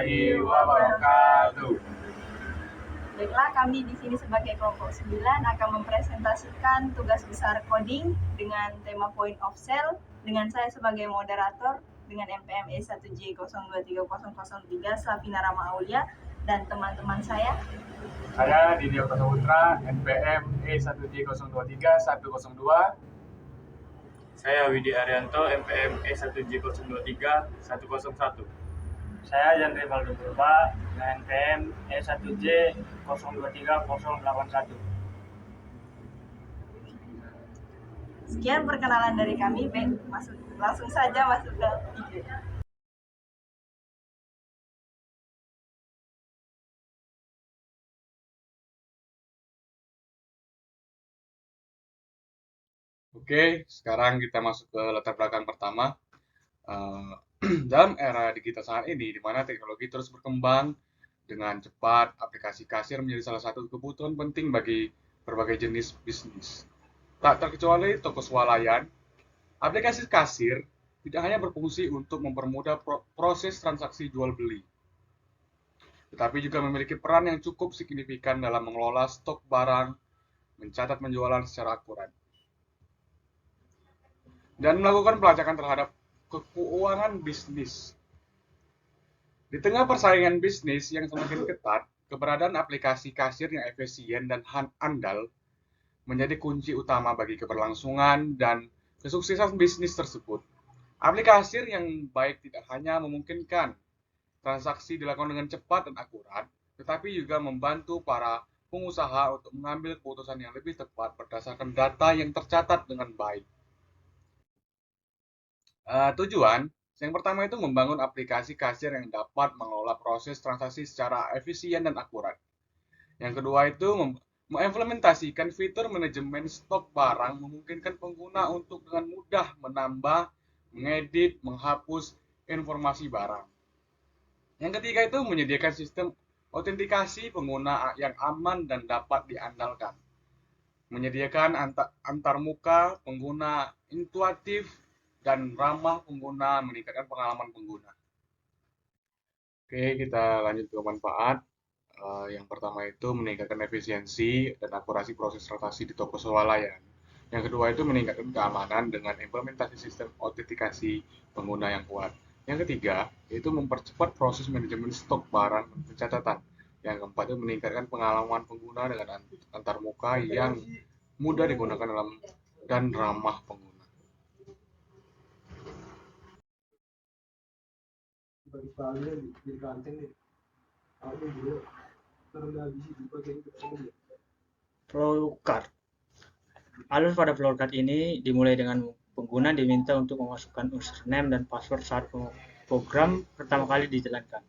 warahmatullahi wabarakatuh. Baiklah, kami di sini sebagai kelompok 9 akan mempresentasikan tugas besar coding dengan tema point of sale dengan saya sebagai moderator dengan NPM E1J023003 Slavina Rama Aulia dan teman-teman saya. Saya Didio Kosaputra, NPM E1J023-102. Saya Widi Arianto, MPM E1J023-101. Saya Jan Rivaldo Purba, dengan NPM E1J023-081. Sekian perkenalan dari kami. Langsung saja masuk ke video. Oke, sekarang kita masuk ke latar belakang pertama. Dalam era digital saat ini, di mana teknologi terus berkembang dengan cepat, aplikasi kasir menjadi salah satu kebutuhan penting bagi berbagai jenis bisnis. Tak terkecuali toko swalayan, aplikasi kasir tidak hanya berfungsi untuk mempermudah proses transaksi jual-beli, tetapi juga memiliki peran yang cukup signifikan dalam mengelola stok barang, mencatat penjualan secara akurat, dan melakukan pelacakan terhadap keuangan bisnis. Di tengah persaingan bisnis yang semakin ketat, keberadaan aplikasi kasir yang efisien dan andal menjadi kunci utama bagi keberlangsungan dan kesuksesan bisnis tersebut. Aplikasi yang baik tidak hanya memungkinkan transaksi dilakukan dengan cepat dan akurat, tetapi juga membantu para pengusaha untuk mengambil keputusan yang lebih tepat berdasarkan data yang tercatat dengan baik. Tujuan yang pertama itu membangun aplikasi kasir yang dapat mengelola proses transaksi secara efisien dan akurat. Yang kedua itu mengimplementasikan fitur manajemen stok barang, memungkinkan pengguna untuk dengan mudah menambah, mengedit, menghapus informasi barang. Yang ketiga itu menyediakan sistem autentikasi pengguna yang aman dan dapat diandalkan. Menyediakan antarmuka pengguna intuitif dan ramah pengguna, meningkatkan pengalaman pengguna. Oke, kita lanjut ke manfaat. Yang pertama itu meningkatkan efisiensi dan akurasi proses transaksi di toko swalayan. Yang kedua itu meningkatkan keamanan dengan implementasi sistem autentikasi pengguna yang kuat. Yang ketiga itu mempercepat proses manajemen stok barang dan pencatatan. Yang keempat itu meningkatkan pengalaman pengguna dengan antarmuka yang mudah digunakan dan ramah pengguna. Flowcard. Alur pada flowcard ini dimulai dengan pengguna diminta untuk memasukkan username dan password saat program pertama kali dijalankan.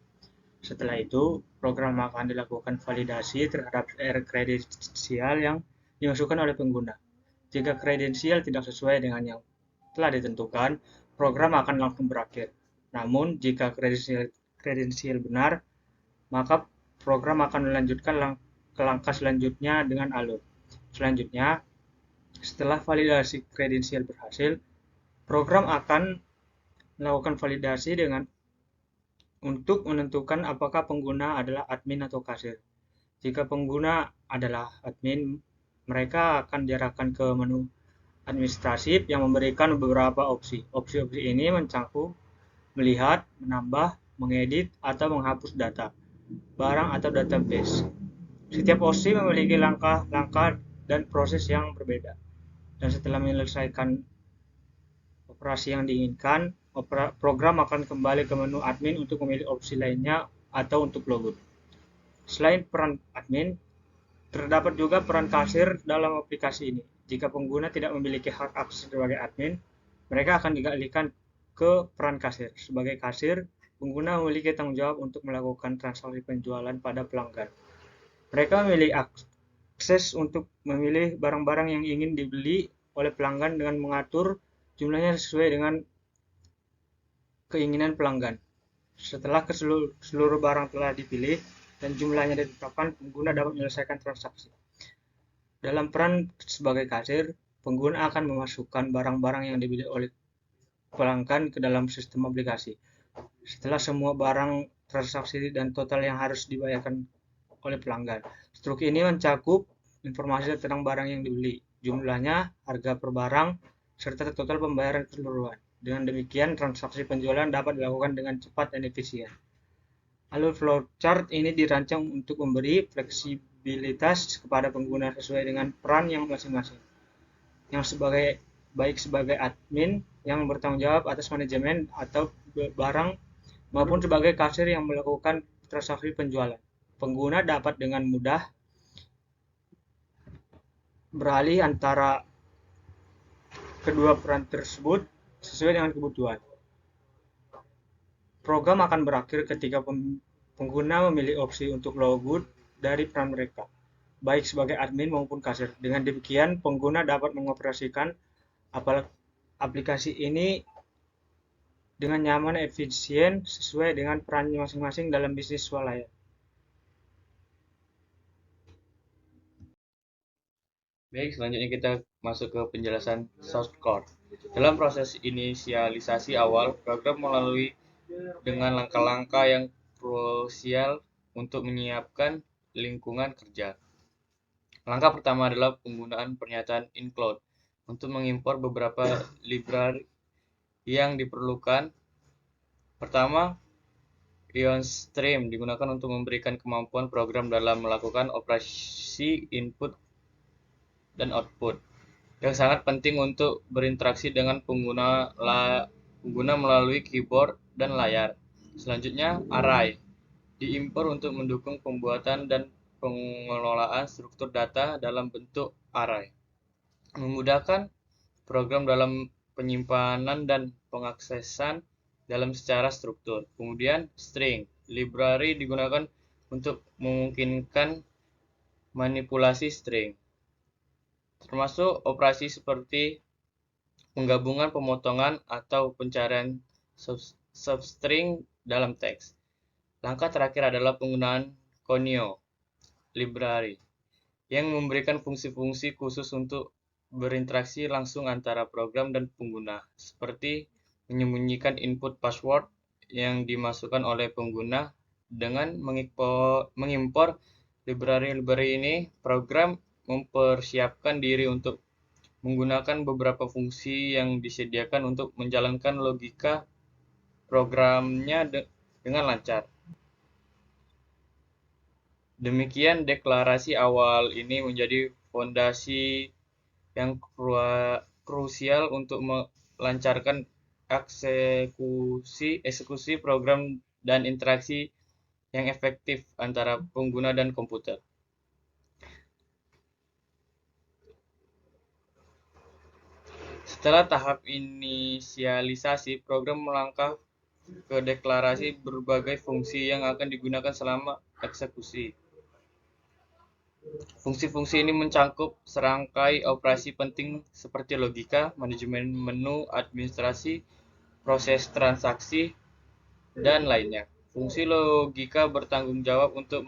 Setelah itu, program akan dilakukan validasi terhadap kredensial yang dimasukkan oleh pengguna. Jika kredensial tidak sesuai dengan yang telah ditentukan, program akan langsung berakhir. Namun, jika kredensial benar, maka program akan melanjutkan ke langkah selanjutnya dengan alur. Selanjutnya, setelah validasi kredensial berhasil, program akan melakukan validasi untuk menentukan apakah pengguna adalah admin atau kasir. Jika pengguna adalah admin, mereka akan diarahkan ke menu administratif yang memberikan beberapa opsi. Opsi-opsi ini mencakup melihat, menambah, mengedit, atau menghapus data, barang atau database. Setiap opsi memiliki langkah-langkah dan proses yang berbeda. Dan setelah menyelesaikan operasi yang diinginkan, program akan kembali ke menu admin untuk memilih opsi lainnya atau untuk logout. Selain peran admin, terdapat juga peran kasir dalam aplikasi ini. Jika pengguna tidak memiliki hak akses sebagai admin, mereka akan dialihkan ke peran kasir. Sebagai kasir, pengguna memiliki tanggung jawab untuk melakukan transaksi penjualan pada pelanggan. Mereka memiliki akses untuk memilih barang-barang yang ingin dibeli oleh pelanggan dengan mengatur jumlahnya sesuai dengan keinginan pelanggan. Setelah seluruh barang telah dipilih dan jumlahnya ditetapkan, pengguna dapat menyelesaikan transaksi. Dalam peran sebagai kasir, pengguna akan memasukkan barang-barang yang dibeli oleh pelanggan ke dalam sistem aplikasi. Setelah semua barang transaksi dan total yang harus dibayarkan oleh pelanggan. Struktur ini mencakup informasi tentang barang yang dibeli, jumlahnya, harga per barang, serta total pembayaran keseluruhan. Dengan demikian, transaksi penjualan dapat dilakukan dengan cepat dan efisien. Alur flowchart ini dirancang untuk memberi fleksibilitas kepada pengguna sesuai dengan peran yang masing-masing. Yang baik sebagai admin yang bertanggung jawab atas manajemen atau barang maupun sebagai kasir yang melakukan transaksi penjualan. Pengguna dapat dengan mudah beralih antara kedua peran tersebut sesuai dengan kebutuhan. Program akan berakhir ketika pengguna memilih opsi untuk logout dari peran mereka, baik sebagai admin maupun kasir. Dengan demikian, pengguna dapat mengoperasikan aplikasi ini dengan nyaman dan efisien sesuai dengan perannya masing-masing dalam bisnis swalayan. Baik, selanjutnya kita masuk ke penjelasan source code. Dalam proses inisialisasi awal, program melalui dengan langkah-langkah yang krusial untuk menyiapkan lingkungan kerja. Langkah pertama adalah penggunaan pernyataan include untuk mengimpor beberapa library yang diperlukan. Pertama, IonStream digunakan untuk memberikan kemampuan program dalam melakukan operasi input dan output yang sangat penting untuk berinteraksi dengan pengguna melalui keyboard dan layar. Selanjutnya, array diimpor untuk mendukung pembuatan dan pengelolaan struktur data dalam bentuk array, memudahkan program dalam penyimpanan dan pengaksesan dalam secara struktur. Kemudian, string library digunakan untuk memungkinkan manipulasi string, termasuk operasi seperti penggabungan, pemotongan, atau pencarian substring dalam teks. Langkah terakhir adalah penggunaan Conio library yang memberikan fungsi-fungsi khusus untuk berinteraksi langsung antara program dan pengguna, seperti menyembunyikan input password yang dimasukkan oleh pengguna. Dengan mengimpor library ini, program mempersiapkan diri untuk menggunakan beberapa fungsi yang disediakan untuk menjalankan logika programnya dengan lancar. Demikian, deklarasi awal ini menjadi fondasi yang krusial untuk melancarkan eksekusi program dan interaksi yang efektif antara pengguna dan komputer. Setelah tahap inisialisasi, program melangkah ke deklarasi berbagai fungsi yang akan digunakan selama eksekusi. Fungsi-fungsi ini mencakup serangkai operasi penting seperti logika, manajemen menu, administrasi, proses transaksi, dan lainnya. Fungsi logika bertanggung jawab untuk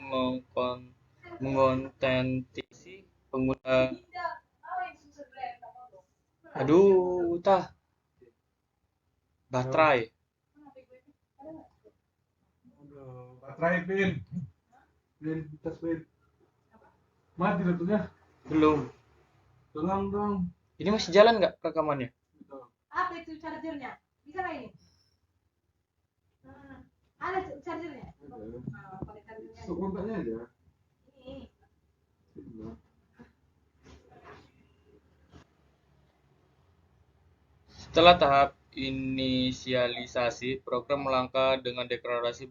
mengotentikasi pengguna. Baterai. Baterai pin. Tas pin. Mati letunya. Belum. Tolong dong. Ini masih jalan nggak rekamannya? Apa itu chargernya? Bisa nggak ini? Ada chargernya? Pakai chargernya. Kontaknya aja. Ini. Setelah tahap inisialisasi, program melangkah dengan deklarasi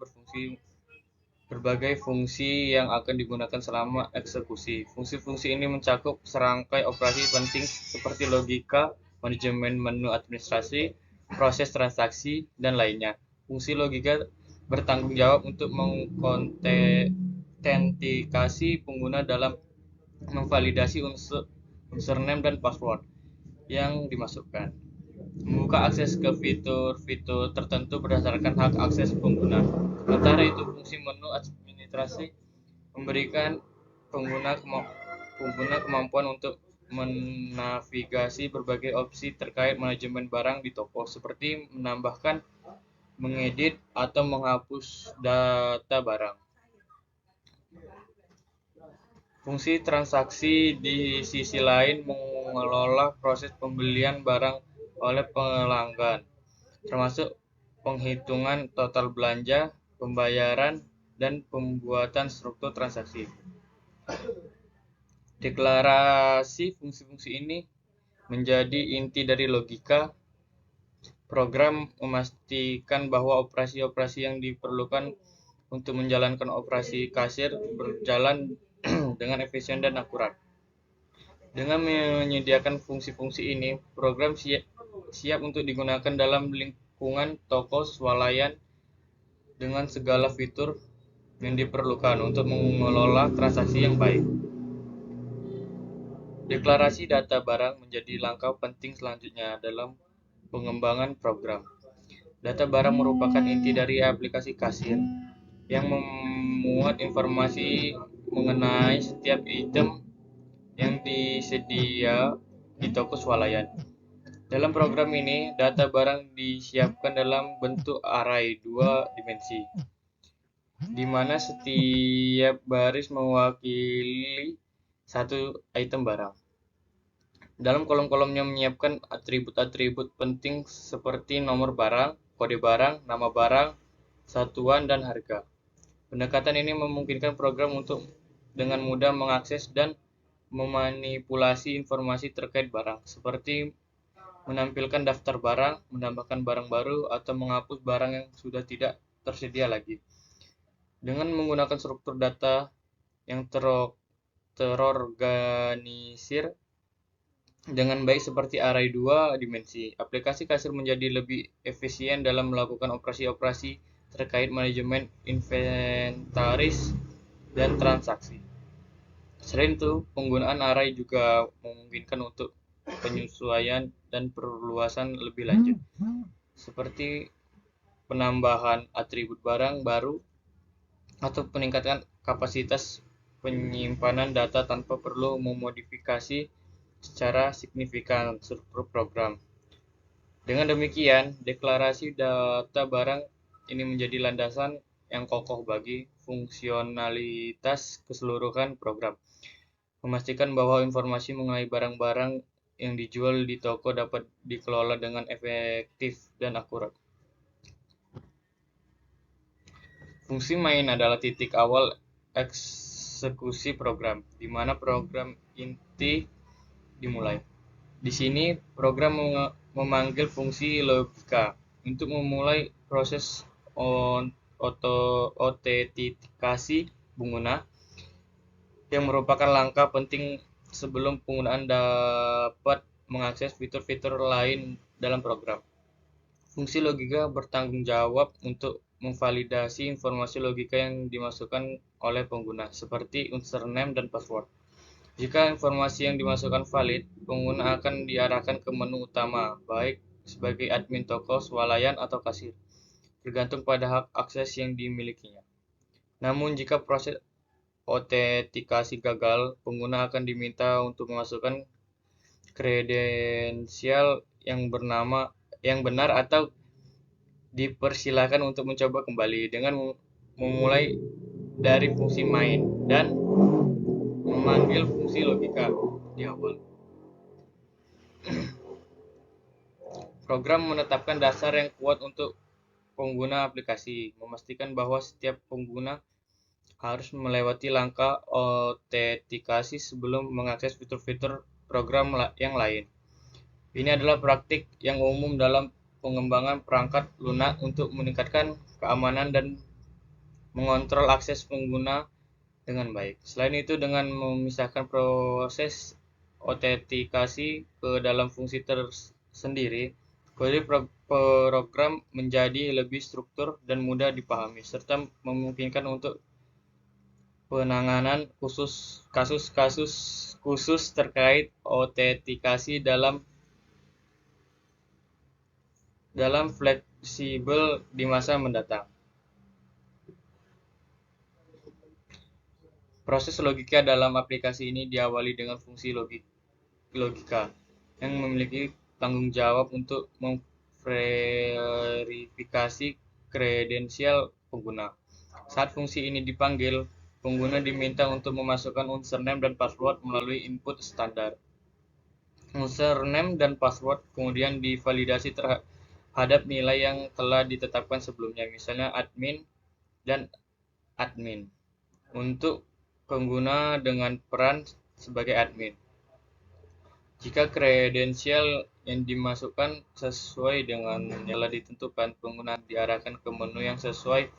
berbagai fungsi yang akan digunakan selama eksekusi. Fungsi-fungsi ini mencakup serangkai operasi penting seperti logika, manajemen menu, administrasi, proses transaksi, dan lainnya. Fungsi logika bertanggung jawab untuk mengautentikasi pengguna dalam memvalidasi username dan password yang dimasukkan, membuka akses ke fitur-fitur tertentu berdasarkan hak akses pengguna. Sementara itu, fungsi menu administrasi memberikan pengguna kemampuan untuk menavigasi berbagai opsi terkait manajemen barang di toko, seperti menambahkan mengedit atau menghapus data barang. Fungsi transaksi di sisi lain mengelola proses pembelian barang oleh pelanggan, termasuk penghitungan total belanja, pembayaran, dan pembuatan struktur transaksi. Deklarasi fungsi-fungsi ini menjadi inti dari logika. Program memastikan bahwa operasi-operasi yang diperlukan untuk menjalankan operasi kasir berjalan dengan efisien dan akurat. Dengan menyediakan fungsi-fungsi ini, program siap untuk digunakan dalam lingkungan toko swalayan dengan segala fitur yang diperlukan untuk mengelola transaksi yang baik. Deklarasi data barang menjadi langkah penting selanjutnya dalam pengembangan program. Data barang merupakan inti dari aplikasi kasir yang memuat informasi mengenai setiap item yang disedia di toko swalayan. Dalam program ini, data barang disiapkan dalam bentuk array 2 dimensi, di mana setiap baris mewakili satu item barang. Dalam kolom-kolomnya menyiapkan atribut-atribut penting seperti nomor barang, kode barang, nama barang, satuan, dan harga. Pendekatan ini memungkinkan program untuk dengan mudah mengakses dan memanipulasi informasi terkait barang, seperti menampilkan daftar barang, menambahkan barang baru, atau menghapus barang yang sudah tidak tersedia lagi. Dengan menggunakan struktur data yang terorganisir dengan baik seperti array 2 dimensi, aplikasi kasir menjadi lebih efisien dalam melakukan operasi-operasi terkait manajemen inventaris dan transaksi. Selain itu, penggunaan array juga memungkinkan untuk penyesuaian dan perluasan lebih lanjut, seperti penambahan atribut barang baru atau peningkatan kapasitas penyimpanan data tanpa perlu memodifikasi secara signifikan struktur program. Dengan demikian, deklarasi data barang ini menjadi landasan yang kokoh bagi fungsionalitas keseluruhan program, memastikan bahwa informasi mengenai barang-barang yang dijual di toko dapat dikelola dengan efektif dan akurat. Fungsi main adalah titik awal eksekusi program, di mana program inti dimulai. Di sini, program memanggil fungsi logika untuk memulai proses otentikasi pengguna, yang merupakan langkah penting sebelum penggunaan dapat mengakses fitur-fitur lain dalam program. Fungsi logika bertanggung jawab untuk memvalidasi informasi logika yang dimasukkan oleh pengguna, seperti username dan password. Jika informasi yang dimasukkan valid, pengguna akan diarahkan ke menu utama, baik sebagai admin toko swalayan atau kasir, tergantung pada hak akses yang dimilikinya. Namun jika proses otentikasi gagal, pengguna akan diminta untuk memasukkan kredensial yang benar atau dipersilakan untuk mencoba kembali dengan memulai dari fungsi main dan memanggil fungsi logika di awal. Program menetapkan dasar yang kuat untuk pengguna aplikasi, memastikan bahwa setiap pengguna harus melewati langkah otentikasi sebelum mengakses fitur-fitur program yang lain. Ini adalah praktik yang umum dalam pengembangan perangkat lunak untuk meningkatkan keamanan dan mengontrol akses pengguna dengan baik. Selain itu, dengan memisahkan proses otentikasi ke dalam fungsi tersendiri, kode program menjadi lebih struktur dan mudah dipahami, serta memungkinkan untuk penanganan kasus-kasus khusus terkait otentikasi dalam fleksibel di masa mendatang. Proses logika dalam aplikasi ini diawali dengan fungsi logika yang memiliki tanggung jawab untuk memverifikasi kredensial pengguna. Saat fungsi ini dipanggil, pengguna diminta untuk memasukkan username dan password melalui input standar. Username dan password kemudian divalidasi terhadap nilai yang telah ditetapkan sebelumnya, misalnya admin dan admin, untuk pengguna dengan peran sebagai admin. Jika kredensial yang dimasukkan sesuai dengan yang telah ditentukan, pengguna diarahkan ke menu yang sesuai,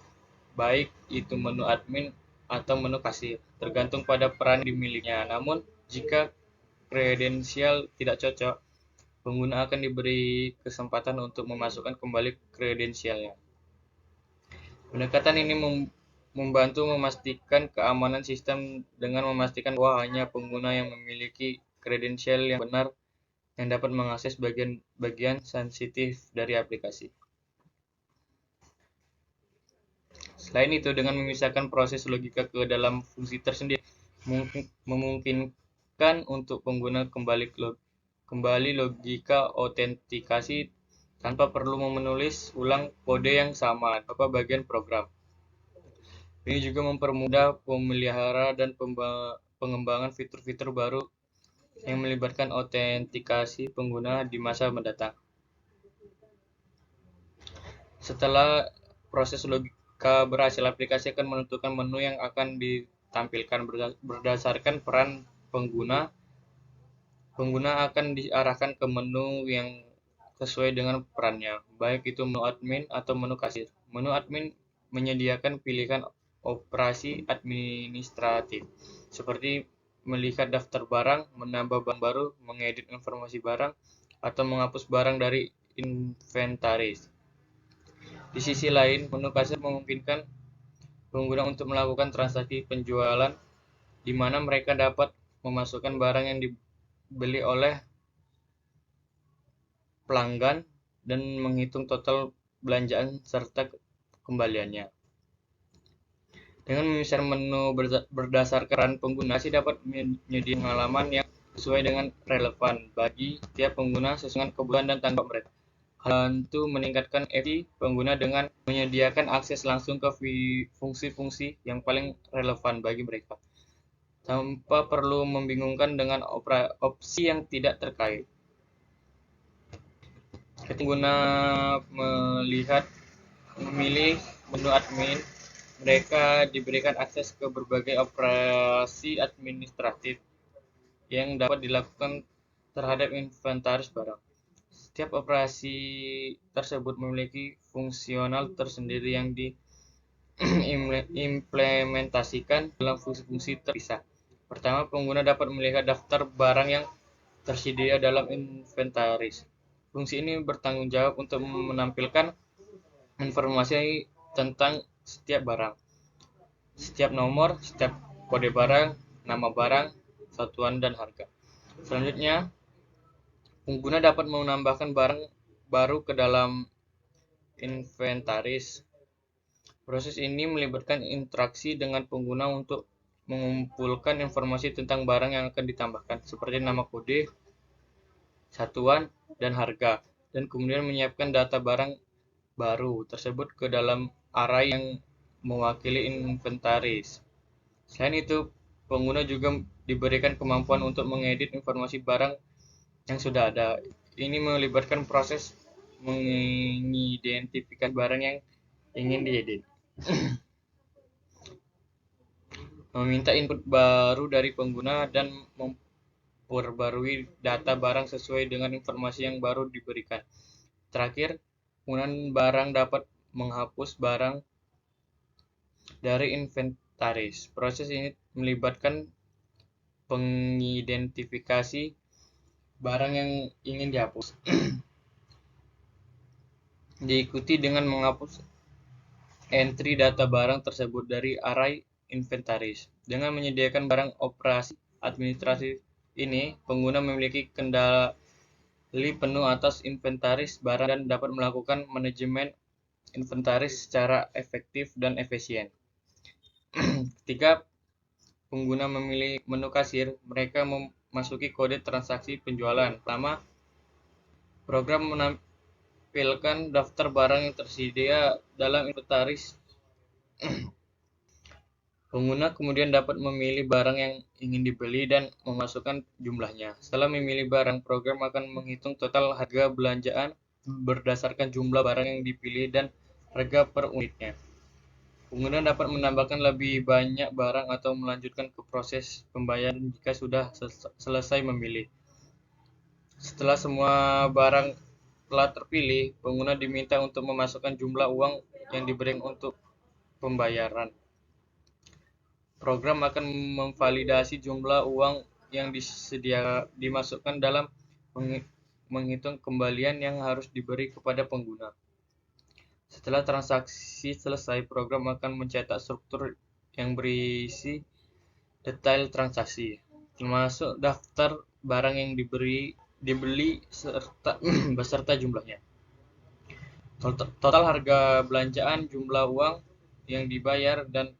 baik itu menu admin atau menu kasir, tergantung pada peran dimilikinya. Namun, jika kredensial tidak cocok, pengguna akan diberi kesempatan untuk memasukkan kembali kredensialnya. Pendekatan ini membantu memastikan keamanan sistem dengan memastikan bahwa hanya pengguna yang memiliki kredensial yang benar yang dapat mengakses bagian sensitif dari aplikasi. Selain itu, dengan memisahkan proses logika ke dalam fungsi tersendiri, memungkinkan untuk pengguna kembali logika autentikasi tanpa perlu menulis ulang kode yang sama pada bagian program. Ini juga mempermudah pemelihara dan pengembangan fitur-fitur baru yang melibatkan autentikasi pengguna di masa mendatang. Setelah proses logika berhasil, aplikasi akan menentukan menu yang akan ditampilkan berdasarkan peran pengguna. Pengguna akan diarahkan ke menu yang sesuai dengan perannya, baik itu menu admin atau menu kasir. Menu admin menyediakan pilihan operasi administratif, seperti melihat daftar barang, menambah barang baru, mengedit informasi barang, atau menghapus barang dari inventaris. Di sisi lain, menu kasir memungkinkan pengguna untuk melakukan transaksi penjualan, di mana mereka dapat memasukkan barang yang dibeli oleh pelanggan dan menghitung total belanjaan serta kembaliannya. Dengan memisahkan menu berdasarkan pengguna, dapat menyediakan pengalaman yang sesuai dengan relevan bagi setiap pengguna sesuai dengan kebutuhan dan tanggap mereka. Hal itu meningkatkan efisiensi pengguna dengan menyediakan akses langsung ke fungsi-fungsi yang paling relevan bagi mereka, tanpa perlu membingungkan dengan opsi yang tidak terkait. Ketika pengguna memilih menu admin, mereka diberikan akses ke berbagai operasi administratif yang dapat dilakukan terhadap inventaris barang. Setiap operasi tersebut memiliki fungsional tersendiri yang diimplementasikan dalam fungsi-fungsi terpisah. Pertama, pengguna dapat melihat daftar barang yang tersedia dalam inventaris. Fungsi ini bertanggung jawab untuk menampilkan informasi tentang setiap barang, setiap nomor, setiap kode barang, nama barang, satuan, dan harga. Selanjutnya, pengguna dapat menambahkan barang baru ke dalam inventaris. Proses ini melibatkan interaksi dengan pengguna untuk mengumpulkan informasi tentang barang yang akan ditambahkan, seperti nama kode, satuan, dan harga, dan kemudian menyiapkan data barang baru tersebut ke dalam array yang mewakili inventaris. Selain itu, pengguna juga diberikan kemampuan untuk mengedit informasi barang yang sudah ada. Ini melibatkan proses mengidentifikasi barang yang ingin diedit, meminta input baru dari pengguna, dan memperbarui data barang sesuai dengan informasi yang baru diberikan. Terakhir, penggunaan barang dapat menghapus barang dari inventaris. Proses ini melibatkan pengidentifikasi barang yang ingin dihapus, diikuti dengan menghapus entry data barang tersebut dari array inventaris. Dengan menyediakan barang operasi administratif ini, pengguna memiliki kendali penuh atas inventaris barang dan dapat melakukan manajemen inventaris secara efektif dan efisien. Ketika pengguna memilih menu kasir, mereka memasuki kode transaksi penjualan. Pertama, program menampilkan daftar barang yang tersedia dalam inventaris. Pengguna kemudian dapat memilih barang yang ingin dibeli dan memasukkan jumlahnya. Setelah memilih barang, program akan menghitung total harga belanjaan berdasarkan jumlah barang yang dipilih dan harga per unitnya. Pengguna dapat menambahkan lebih banyak barang atau melanjutkan ke proses pembayaran jika sudah selesai memilih. Setelah semua barang telah terpilih, pengguna diminta untuk memasukkan jumlah uang yang diberikan untuk pembayaran. Program akan memvalidasi jumlah uang yang dimasukkan dalam menghitung kembalian yang harus diberi kepada pengguna. Setelah transaksi selesai, program akan mencetak struktur yang berisi detail transaksi, termasuk daftar barang yang dibeli serta beserta jumlahnya. Total harga belanjaan, jumlah uang yang dibayar, dan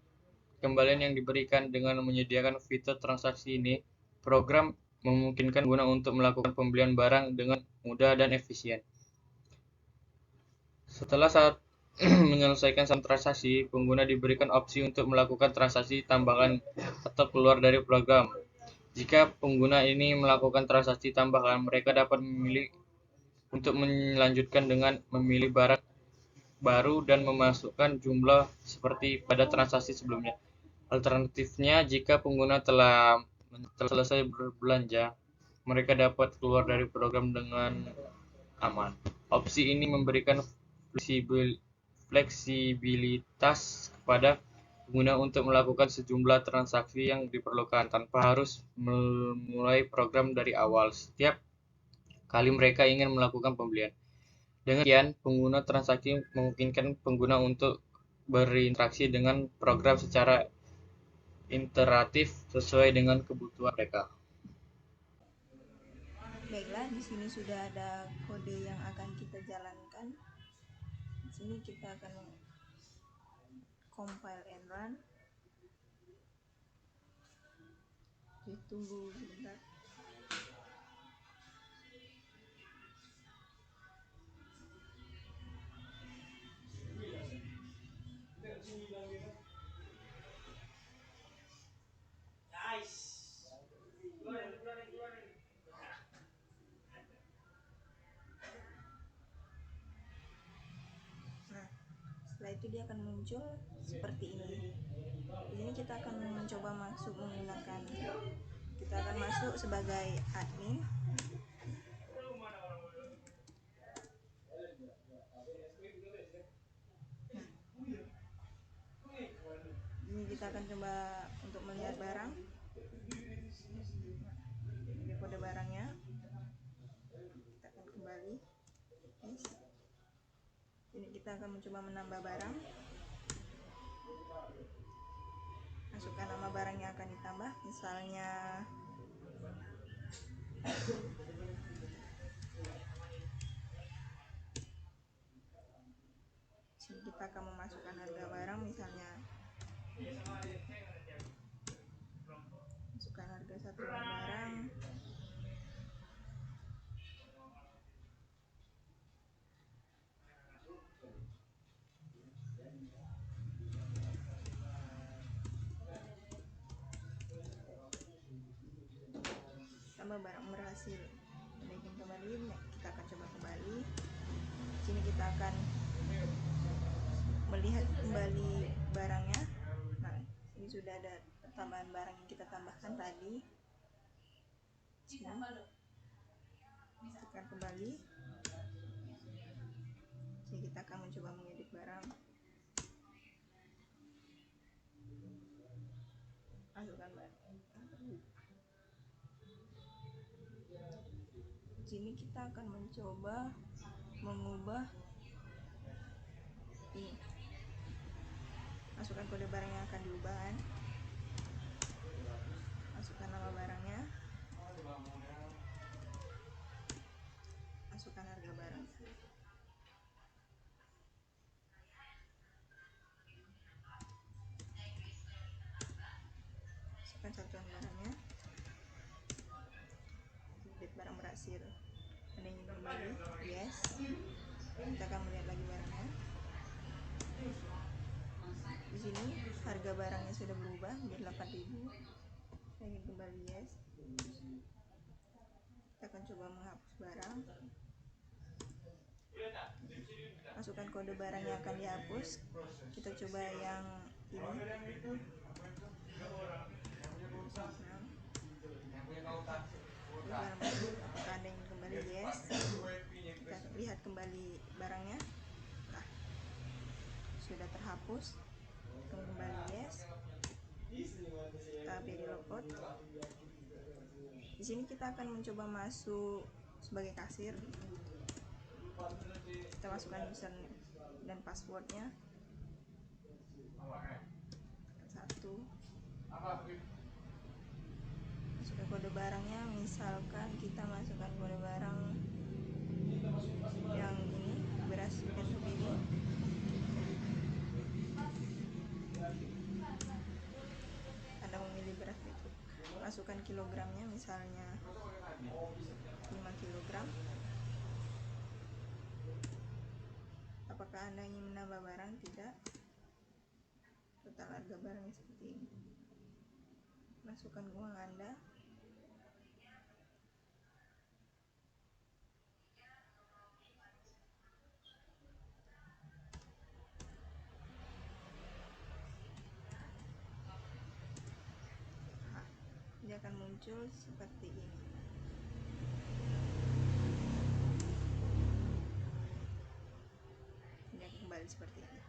kembalian yang diberikan. Dengan menyediakan fitur transaksi ini, program memungkinkan pengguna untuk melakukan pembelian barang dengan mudah dan efisien. Setelah menyelesaikan transaksi, pengguna diberikan opsi untuk melakukan transaksi tambahan atau keluar dari program. Jika pengguna ini melakukan transaksi tambahan, mereka dapat memilih untuk melanjutkan dengan memilih barang baru dan memasukkan jumlah seperti pada transaksi sebelumnya. Alternatifnya, jika pengguna telah selesai berbelanja, mereka dapat keluar dari program dengan aman. Opsi ini memberikan fleksibilitas kepada pengguna untuk melakukan sejumlah transaksi yang diperlukan tanpa harus memulai program dari awal setiap kali mereka ingin melakukan pembelian. Dengan demikian, pengguna transaksi memungkinkan pengguna untuk berinteraksi dengan program secara interaktif sesuai dengan kebutuhan mereka. Baiklah, di sini sudah ada kode yang akan kita jalankan. Di sini kita akan compile and run. Tunggu sebentar. Setelah itu dia akan muncul seperti ini. Di sini kita akan mencoba masuk menggunakan, kita akan masuk sebagai admin. Ini kita akan coba untuk melihat barang. Ini kode barangnya. Kita akan kembali. Yes. Ini kita akan mencoba menambah barang. Masukkan nama barang yang akan ditambah, misalnya sini kita akan memasukkan harga barang, misalnya masukkan harga satuan barang. Tambah barang berhasil. Naikin kembali, kita akan coba kembali. Sini kita akan melihat kembali barangnya. Nah, ini sudah ada tambahan barang yang kita tambahkan tadi. Sini tekan kembali. Sini kita akan mencoba mengedit barang. Masukkan barang. Sini kita akan mencoba mengubah ini. Masukkan kode barang yang akan diubah kan. Masukkan nama barangnya. Masukkan harga barang. Masukkan satuan barangnya. Edit barang berhasil. Ada yang ingin kembali? Yes. Kita akan melihat lagi barangnya. Di sini harga barangnya sudah berubah menjadi 8.000. Saya ingin kembali yes. Kita akan coba menghapus barang. Masukkan kode barang yang akan dihapus. Kita coba yang ini. Apakah Anda ingin kembali yes. Kita lihat kembali barangnya. Nah, sudah terhapus. Kembali yes. Kita pilih logout. Di sini kita akan mencoba masuk sebagai kasir. Kita masukkan username dan passwordnya. Satu. Masukkan kode barangnya. Misalkan kita masukkan kode barang yang ini, beras bentuk ini. Anda memilih beras itu. Masukkan kilogramnya, misalnya 5 kilogram. Apakah Anda ingin menambah barang? Tidak. Total harga barangnya seperti ini. Masukkan uang Anda. Nah, dia akan muncul seperti ini. Dia kembali seperti ini.